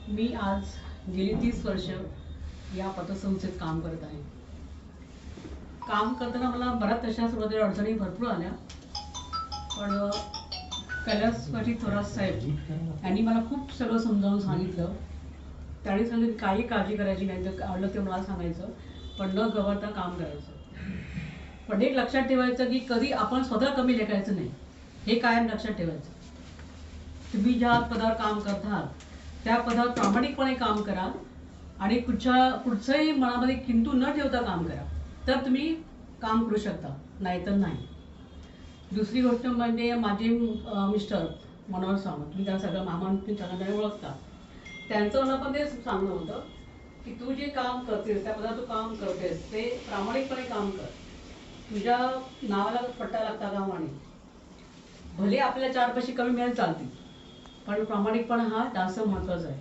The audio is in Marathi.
मी आज गेली 30 वर्ष या पतसंस्थेत काम करत आहे. काम करताना मला बऱ्याच तशा सुरुवातीला अडचणी भरपूर आल्या, पण कैलासवासी थोरात साहेब यांनी मला खूप सगळं समजावून सांगितलं. त्यांनी सांगितलं काही काळजी करायची नाही, तर आवडलं ते मला सांगायचं, पण न घाबरता काम करायचं. पण एक लक्षात ठेवायचं की कधी आपण स्वतः कमी लेखायचं नाही, हे कायम लक्षात ठेवायचं. तुम्ही ज्या पदावर काम करता त्या पदावर प्रामाणिकपणे काम करा आणि कुठचंही मनामध्ये किंतु न ठेवता काम करा, तर तुम्ही काम करू शकता, नाहीतर नाही. दुसरी गोष्ट म्हणजे माझे मिस्टर मनोहर सावंत, तुम्ही त्यांना सगळं मामांनी सगळ्यांना ओळखता. त्यांचं मला पण ते सांगणं होतं की तू जे काम करतेस त्या पदावर तू काम करतेस ते प्रामाणिकपणे काम कर. तुझ्या नावाला पट्टा लागता कामा नये. भले आपल्याला 4 पैसे कमी मिळायला चालतील, पण प्रामाणिकपणा हा जास्त महत्त्वाचा आहे.